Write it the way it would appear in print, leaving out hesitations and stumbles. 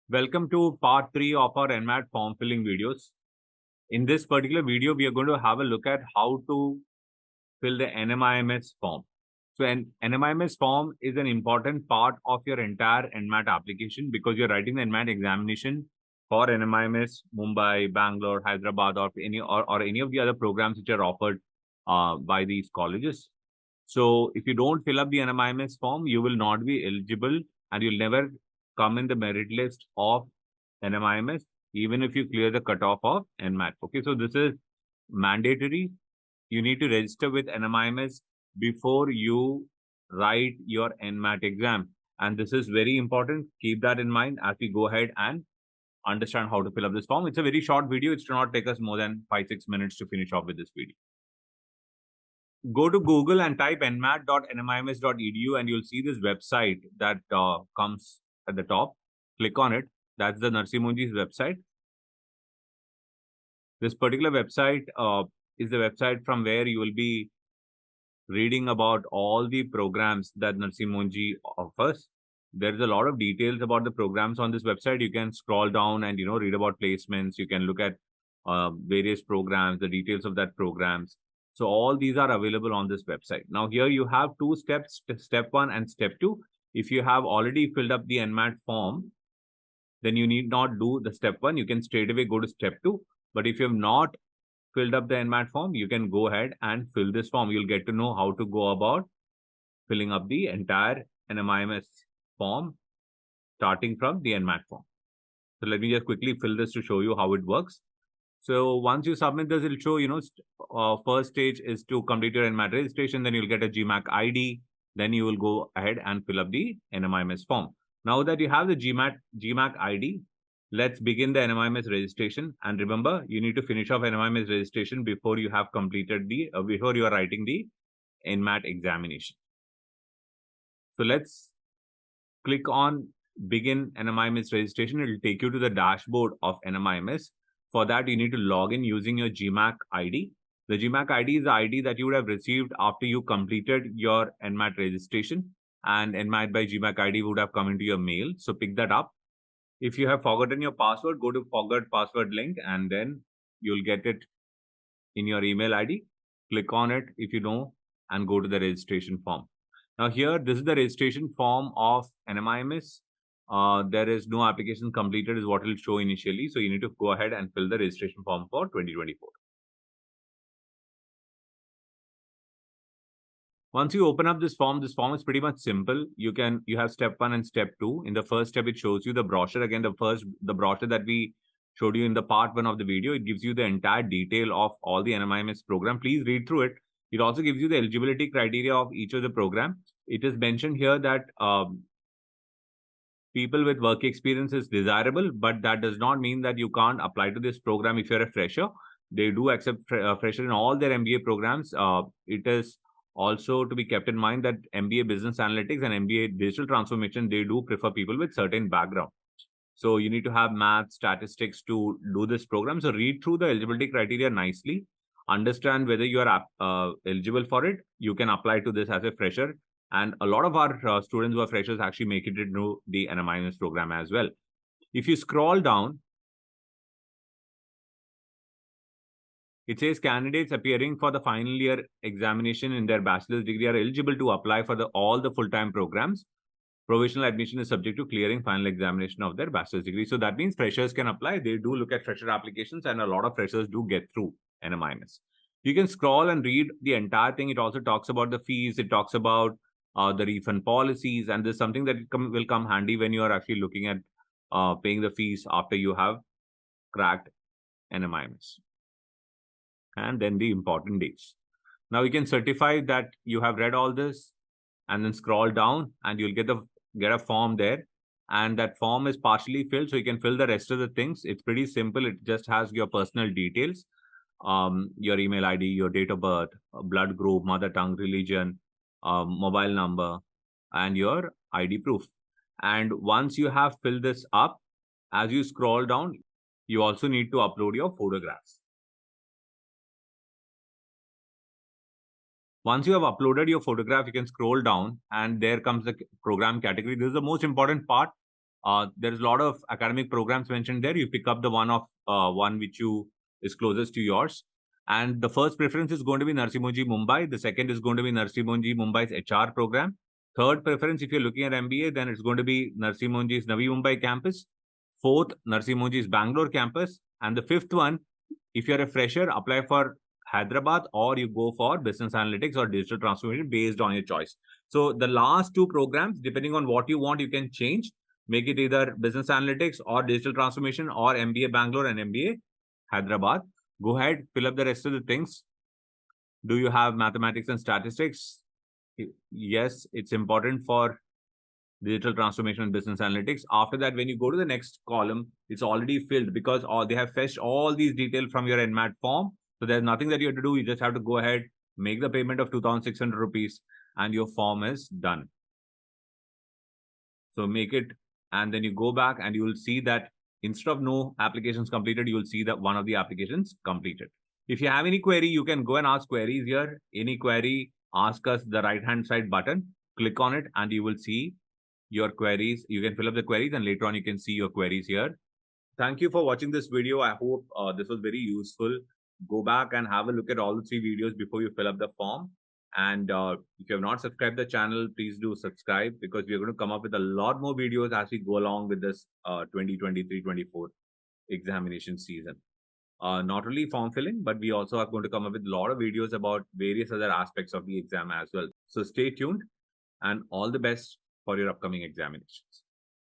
Welcome to part 3 of our NMAT form filling videos. In this particular video, we are going to have a look at how to fill the NMIMS form. So an NMIMS form is an important part of your entire NMAT application because you're writing the NMAT examination for NMIMS, Mumbai, Bangalore, Hyderabad, or any of the other programs which are offered by these colleges. So if you don't fill up the NMIMS form, you will not be eligible and you'll never come in the merit list of NMIMS, even if you clear the cutoff of NMAT. Okay, so this is mandatory. You need to register with NMIMS before you write your NMAT exam. And this is very important. Keep that in mind as we go ahead and understand how to fill up this form. It's a very short video. It should not take us more than 5-6 minutes to finish off with this video. Go to Google and type nmat.nmims.edu and you'll see this website that comes at the top. Click on it. That's the Narsi Monji's website. This particular website is the website from where you will be reading about all the programs that Narsi Monji offers. There is a lot of details about the programs on this website. You can scroll down and read about placements. You can look at various programs, the details of that programs. So all these are available on this website. Now here you have two steps, step 1 and step 2. If you have already filled up the NMAT form, then you need not do the step 1. You can straight away go to step 2. But if you have not filled up the NMAT form, you can go ahead and fill this form. You'll get to know how to go about filling up the entire NMIMS form starting from the NMAT form. So let me just quickly fill this to show you how it works. So once you submit this, it'll show, first stage is to complete your NMAT registration. Then you'll get a GMAT ID. Then you will go ahead and fill up the NMIMS form. Now that you have the GMAT ID, let's begin the NMIMS registration. And remember, you need to finish off NMIMS registration before you have completed before you are writing the NMAT examination. So let's click on begin NMIMS registration. It will take you to the dashboard of NMIMS. For that, you need to log in using your GMAT ID. The GMAT ID is the ID that you would have received after you completed your NMAT registration, and NMAT by GMAT ID would have come into your mail. So pick that up. If you have forgotten your password, go to forgot password link and then you'll get it in your email ID. Click on it if you know and go to the registration form. Now here, this is the registration form of NMIMS. There is no application completed is what it will show initially. So you need to go ahead and fill the registration form for 2024. Once you open up this form is pretty much simple. You have step 1 and step 2. In the first step, it shows you the brochure. Again, the brochure that we showed you in the part 1 of the video, it gives you the entire detail of all the NMIMS program. Please read through it. It also gives you the eligibility criteria of each of the program. It is mentioned here that people with work experience is desirable, but that does not mean that you can't apply to this program if you're a fresher. They do accept fresher in all their MBA programs. It is also to be kept in mind that MBA Business Analytics and MBA Digital Transformation, they do prefer people with certain background. So you need to have math, statistics to do this program. So read through the eligibility criteria nicely. Understand whether you are eligible for it. You can apply to this as a fresher. And a lot of our students who are freshers actually make it into the NMIMS program as well. If you scroll down, it says candidates appearing for the final year examination in their bachelor's degree are eligible to apply for all the full-time programs. Provisional admission is subject to clearing final examination of their bachelor's degree. So that means freshers can apply. They do look at fresher applications and a lot of freshers do get through NMIMS. You can scroll and read the entire thing. It also talks about the fees. It talks about the refund policies. And there's something that will come handy when you are actually looking at paying the fees after you have cracked NMIMS. And then the important dates. Now you can certify that you have read all this and then scroll down and you'll get a form there. And that form is partially filled. So you can fill the rest of the things. It's pretty simple. It just has your personal details, your email ID, your date of birth, blood group, mother tongue, religion, mobile number, and your ID proof. And once you have filled this up, as you scroll down, you also need to upload your photographs. Once you have uploaded your photograph, you can scroll down and there comes the program category. This is the most important part. There's a lot of academic programs mentioned there. You pick up the one which you is closest to yours. And the first preference is going to be Narsi Monjee Mumbai. The second is going to be Narsi Monjee Mumbai's HR program. Third preference, if you're looking at MBA, then it's going to be Narsi Monjee's Navi Mumbai campus. Fourth, Narsi Monjee's Bangalore campus. And the fifth one, if you're a fresher, apply for Hyderabad, or you go for business analytics or digital transformation based on your choice. So the last two programs, depending on what you want, you can change. Make it either business analytics or digital transformation, or MBA Bangalore and MBA Hyderabad. Go ahead, fill up the rest of the things. Do you have mathematics and statistics? Yes, it's important for digital transformation and business analytics. After that, when you go to the next column, it's already filled because they have fetched all these details from your NMAT form. So there's nothing that you have to do. You just have to go ahead, make the payment of 2,600 rupees, and your form is done. So make it, and then you go back and you will see that instead of no applications completed, you will see that one of the applications completed. If you have any query, you can go and ask queries here. Any query, ask us the right-hand side button, click on it, and you will see your queries. You can fill up the queries, and later on you can see your queries here. Thank you for watching this video. I hope this was very useful. Go back and have a look at all the 3 videos before you fill up the form. And if you have not subscribed the channel, please do subscribe, because we're going to come up with a lot more videos as we go along with this 2023-24 examination season. Not only form filling, but we also are going to come up with a lot of videos about various other aspects of the exam as well. So stay tuned, and all the best for your upcoming examinations.